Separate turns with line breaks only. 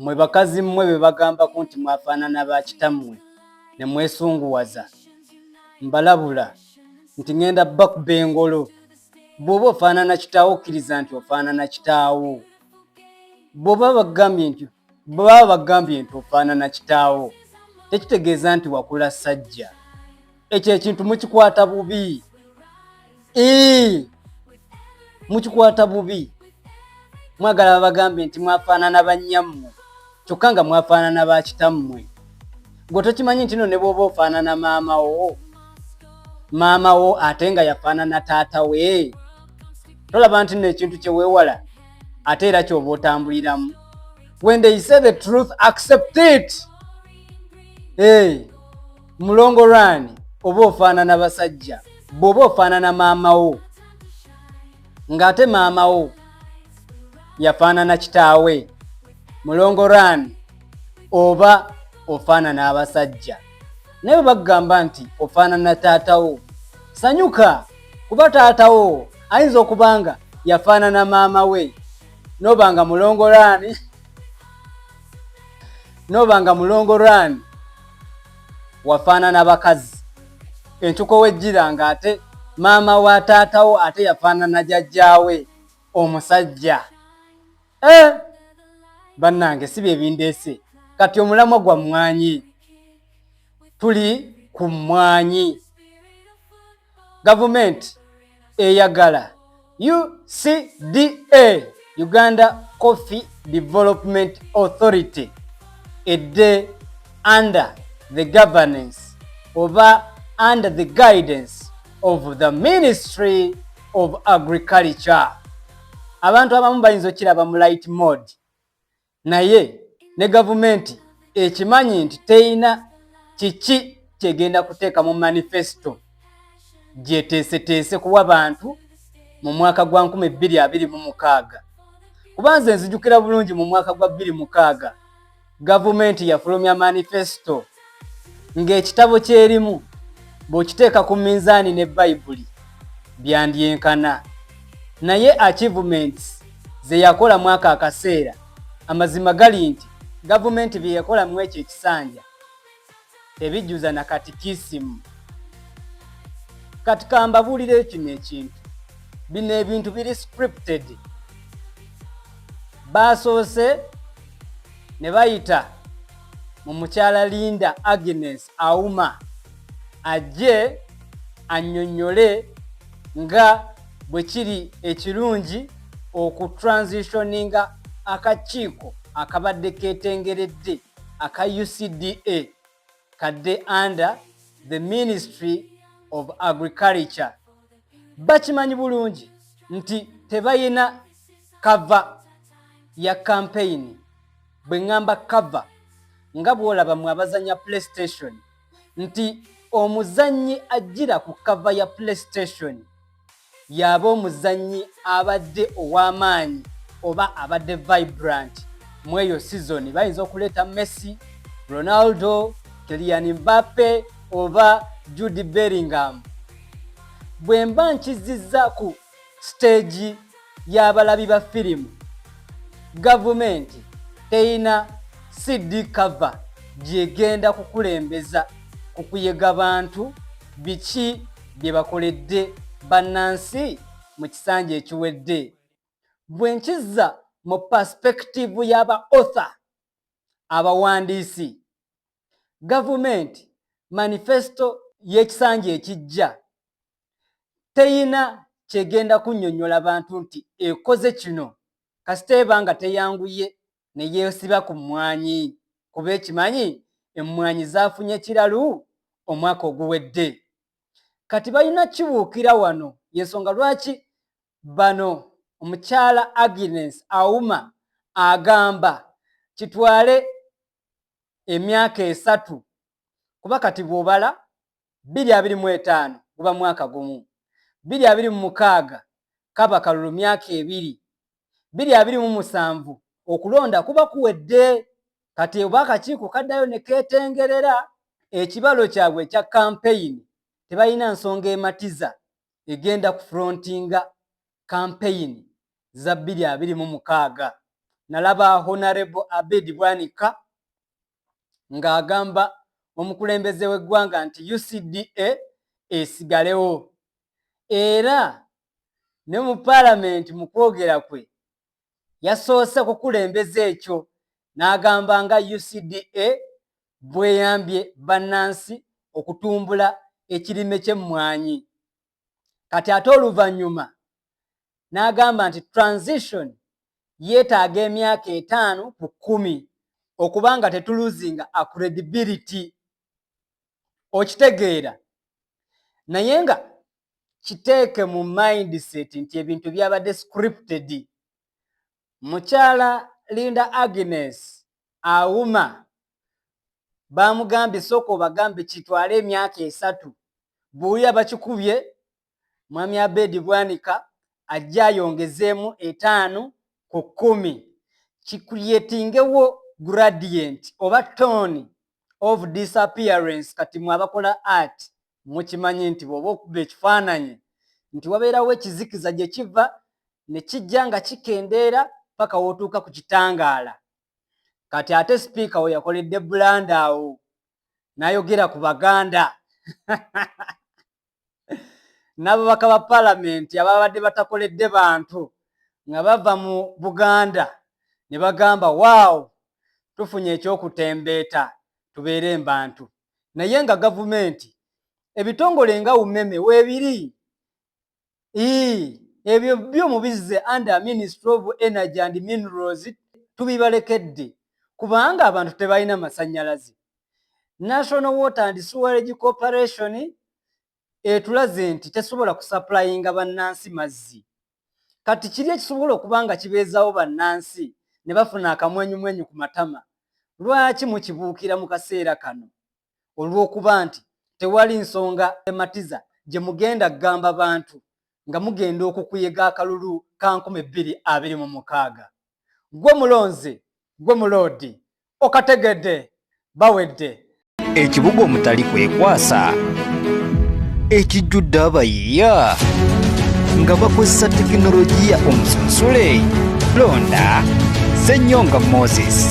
Mwe bakazi mmwe be bagamba kunti mwafaanana ba kitammwe ne mwesunguwaza mbalabula nti ngenda bakuba engolo. Bw'oba ofaanana kitaawo okkiriza nti ofaanana kitaawo. Bw'oba bagambye nti ofaanana kitaawo tekitegeeza nti wakula ssajja. Ekyo ekintu mukikwata bubi. Mukikwata bubi. Mwagala bagambye nti mwafaanana bannyammwe kyokka nga mwafaanana ba kitammwe. Gwe tokimanyi nti no ne bw'oba ofaanana maama wo ate nga yafaanana taata we. Tolaba nti n'ekintu kye weewala ate era ky'oba otambuliramu. When they say the truth, accept it. Mulongo run oba ofaanana basajja bw'oba ofaanana maama wo ng'ate maama wo yafaanana kitaawe. Mulongo run oba ofaanana abasajja. Naye bagamba nti ofaanana taatawo. Sanyuka kuba taatawo ayinza okubanga yafaanana maama we. Nobanga mulongo run wafaanana bakazi. Entuko wejjira nga ate maama wa taatawo ate yafaanana jjajjaawe omusajja. Bannange si bye bindeese. Kati omulamwa gwa mmwanyi. Tuli ku mmwanyi. Gavumenti eyagala UCDA, Uganda Coffee Development Authority, edde under the governance oba under the guidance of the Ministry of Agriculture. Abantu abamu bayinza okiraba mu light mode. Naye ne gavumenti ekimanyi nti teyina kiki kyegenda kuteeka mu manifesto gyeteeseteese kuwa bantu mu mwaka gwa 2026. Kubanze nzijukira bulungi mu mwaka gwa 2006 gavumenti yafulumya manifesto ng'ekitabo kyerimu bw'okiteeka ku minzaani ne Bayibuli byandyenkana. Naye achievements ze yakola mwaka akaseera amazima gali nti gavumenti bye yakola mu ekyo ekisanja tebijjuza na katikisimu. Kati kambabuulire kino ekintu. Bino ebintu biri scripted. Basoose ne bayita mu mukyala Linda Agnes Auma ajje annyonnyole nga bwe kiri ekirungi okutransitioninga akakiiko akabadde keetengeredde aka UCDA kadde under the Ministry of Agriculture. Bakimanyi bulungi nti tebayina cover ya campaign. Bwe ngamba cover nga bw'olaba mu abazanya PlayStation nti omuzannyi ajjira ku cover ya PlayStation yaba omuzannyi abadde ow'amaanyi oba abadde vibrant mu eyo season. Bayinza okuleeta Messi, Ronaldo, Kylian Mbappe oba Jude Bellingham. Bwe mba nkizizza ku stage y'abalabi ba firimu, gavumenti teyina CD cover gyegenda kukulembeza kukuyega bantu biki bye bakoledde bannansi mu kisanja ekiwedde. Bwe nkizza mu perspective y'aba author abawandiisi, gavumenti manifesto y'ekisanja ekijja teyina kyegenda kunnyonnyola bantu nti ekoze kino kasita eba nga teyanguye ne yeesiba ku mmwanyi kuba ekimanyi emmwanyi zaafunye kiralu omwaka oguwedde. Kati balina kibuukira wano y'ensonga lwaki bano omukyala Agnes Auma agamba kitwale emyaka 3 kuba kati bw'obala 2025 guba mwaka gumu, 2026 kaba kalulu myaka 2, 2027 okulonda kuba kuwedde. Kati oba akakiiko kaddayo ne keetengerera ekibalo kyabwe ekya campaign. Tebalina nsonga ematiza egenda ku frontinga campaign za 2026. nalaba Honorable Abedi Bwanika ng'agamba omukulembeze w'eggwanga nti UCDA esigalewo. Era ne mu Parliament mu kwogera kwe yasoose kukulembeza ekyo n'agamba nga UCDA bweyambye bannansi okutumbula ekirime ky'emmwanyi. Kati ate oluvannyuma n'agamba nti transition yeetaaga emyaka 5 ku 10 okubanga tetuluzinga a credibility. Okitegeera naye nga kiteeke mu mindset nti ebintu byabadde scripted. Mukyala Linda Agnes Auma bamugambye sooka obagambe kitwale emyaka 3 buuya bakikubye Mwami Abedi Bwanika ajja ayongezeemu 5 ku 10 kikreatingewo gradient oba tone of disappearance. Kati mwabakola art mukimanyi nti bw'oba okuba ekifaananyi nti wabeerawo ekizikiza gye kiva ne kijja nga kikendeera paka wootuuka ku kitangaala. Kati ate sipiika we yakoledde bulanda awo n'ayogera ku Baganda n'ababaka ba Parliament ababadde batakoledde bantu nga bava mu Buganda ne bagamba waawo tufunye ekyokutembeeta tubeere mbantu. Naye nga gavumenti ebitongole nga UMEME weebiri ebyo by'omubizze under Ministry of Energy and Minerals tubibalekedde kubanga abantu tebalina masannyalaze. National Water and Sewerage Corporation etulaze nti tesobola kusupplyinga bannansi mazzi. Kati kiri ekisobola okubanga kibeezaawo bannansi ne bafuna akamwenyumwenyu ku matama. Lwaki mukibuukira mu kaseera kano? Olw'okuba nti tewali nsonga ematiza gye mugenda kugamba bantu nga mugenda okukuyiga akalulu ka 2026. Gwe mulonze, gwe muloodi, okategedde bawedde.
Ekibuga omutali kwekwasa ekijjudde abayiiya nga bakozesa tekinologiya omusunsule. Londa Ssenyonga Moses.